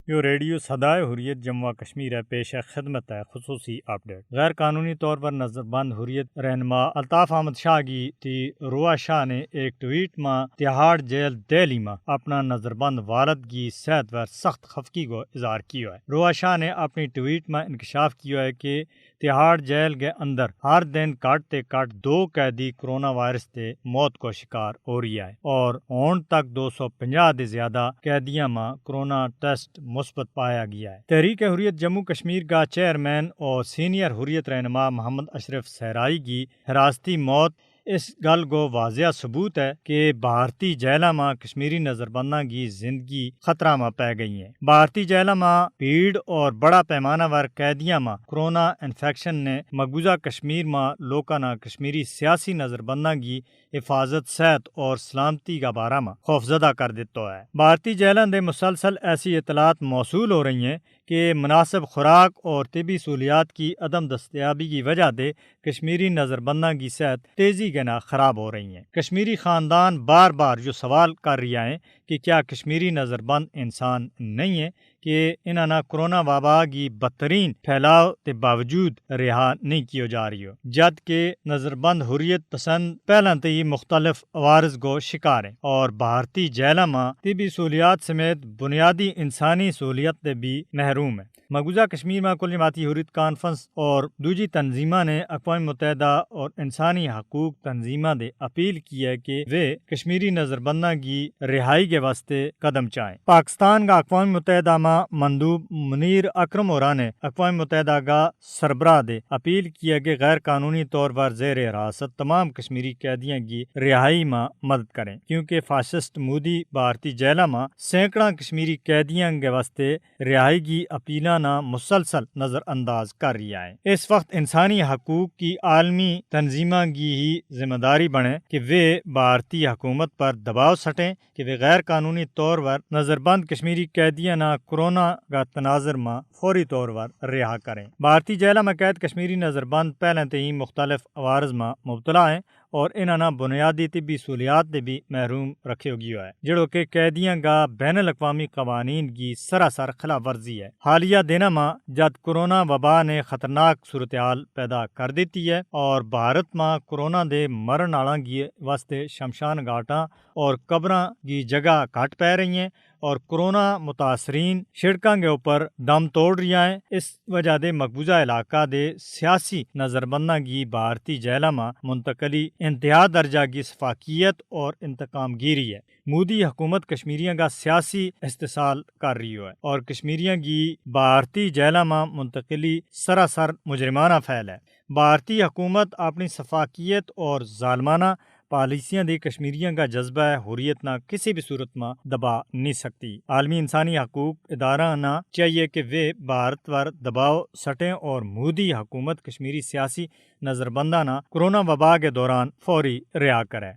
جو ریڈیو صدائے حریت جموں کشمیر ہے پیش خدمت ہے خصوصی اپڈیٹ۔ غیر قانونی طور پر نظر بند حریت رہنما الطاف احمد شاہ کی تی روا شاہ نے ایک ٹویٹ میں تہاڑ جیل دہلی میں اپنا نظر بند والد کی صحت پر سخت خفگی کو اظہار کیا ہے۔ روا شاہ نے اپنی ٹویٹ میں انکشاف کیا ہے کہ تہاڑ جیل کے اندر ہر دن کٹ 2 قیدی کرونا وائرس سے موت کو شکار ہو رہی ہے اور ہون تک 250 سے زیادہ قیدیاں میں کرونا ٹیسٹ مثبت پایا گیا ہے۔ تحریک حریت جموں کشمیر کا چیئرمین اور سینئر حریت رہنما محمد اشرف صحرائی کی حراستی موت اس گل کو واضح ثبوت ہے کہ بھارتی جیلوں میں کشمیری نظر بنداں کی زندگی خطرہ میں پی گئی ہیں۔ بھارتی جیلوں میں بھیڑ اور بڑا پیمانہ ور قیدیاں میں کرونا انفیکشن نے مقبوضہ کشمیر میں لوکاں نہ کشمیری سیاسی نظر بنداں کی حفاظت صحت اور سلامتی کا بارہ میں خوفزدہ کر دیتا ہے۔ بھارتی جیلوں دے مسلسل ایسی اطلاعات موصول ہو رہی ہیں کہ مناسب خوراک اور طبی سہولیات کی عدم دستیابی کی وجہ سے کشمیری نظر بنداں کی صحت تیزی کے نہ خراب ہو رہی ہیں۔ کشمیری خاندان بار بار جو سوال کر رہا ہے کہ کیا کشمیری نظر بند انسان نہیں ہے کہ انہاں نہ کورونا وبا کی بدترین پھیلاؤ کے باوجود رہا نہیں کیا جا رہی ہو، جد کہ نظر بند حریت پسند پہلے سے ہی مختلف عوارض کو شکار ہیں اور بھارتی جیلوں میں طبی سہولیات سمیت بنیادی انسانی سہولیت سے بھی محروم ہیں۔ مقبوضہ کشمیر میں کل جماعتی حریت کانفرنس اور دوسری تنظیموں نے اقوام متحدہ اور انسانی حقوق تنظیموں نے اپیل کی ہے کہ وہ کشمیری نظر بنداں کی رہائی کے واسطے قدم چاہیں۔ پاکستان کا اقوام متحدہ میں مندوب منیر اکرم اورا نے اقوام متحدہ کا سربراہ نے اپیل کی ہے کہ غیر قانونی طور پر زیر حراست تمام کشمیری قیدیوں کی رہائی میں مدد کریں، کیونکہ فاشسٹ مودی بھارتی جیلوں میں سینکڑوں کشمیری قیدیوں کے واسطے رہائی کی اپیلاں مسلسل نظر انداز کر رہا ہے۔ اس وقت انسانی حقوق کی عالمی تنظیموں کی ہی ذمہ داری بنے کہ وہ بھارتی حکومت پر دباؤ سٹیں کہ وہ غیر قانونی طور پر نظر بند کشمیری قیدیاں نہ کورونا کا تناظر میں فوری طور پر رہا کریں۔ بھارتی جیلوں میں قید کشمیری نظر بند پہلے سے ہی مختلف عوارض میں مبتلا ہیں اور انہاں بنیادی طبی سہولیات سے بھی محروم رکھے گیا ہے، جڑو کہ قیدیاں کا بین الاقوامی قوانین کی سراسر خلاف ورزی ہے۔ حالیہ دنوں میں جد کورونا وبا نے خطرناک صورتحال پیدا کر دیتی ہے اور بھارت میں کورونا دے مرن والاں کی واسطے شمشان گھاٹاں اور قبراں کی جگہ گھٹ پہ رہی ہیں اور کورونا متاثرین سڑکوں کے اوپر دم توڑ رہا ہے۔ اس وجہ دے مقبوضہ علاقہ دے سیاسی نظر بنداں کی بھارتی جیلوں میں منتقلی انتہا درجہ کی شفافیت اور انتقام گیری ہے۔ مودی حکومت کشمیریوں کا سیاسی استحصال کر رہی ہے اور کشمیریوں کی بھارتی جیلوں میں منتقلی سراسر مجرمانہ فعل ہے۔ بھارتی حکومت اپنی شفافیت اور ظالمانہ پالیسیاں دی کشمیریوں کا جذبہ حریت نہ کسی بھی صورت میں دبا نہیں سکتی۔ عالمی انسانی حقوق ادارہ نہ چاہیے کہ وہ بھارت پر دباؤ سٹیں اور مودی حکومت کشمیری سیاسی نظر بنداں نہ کورونا وبا کے دوران فوری رہا کرے۔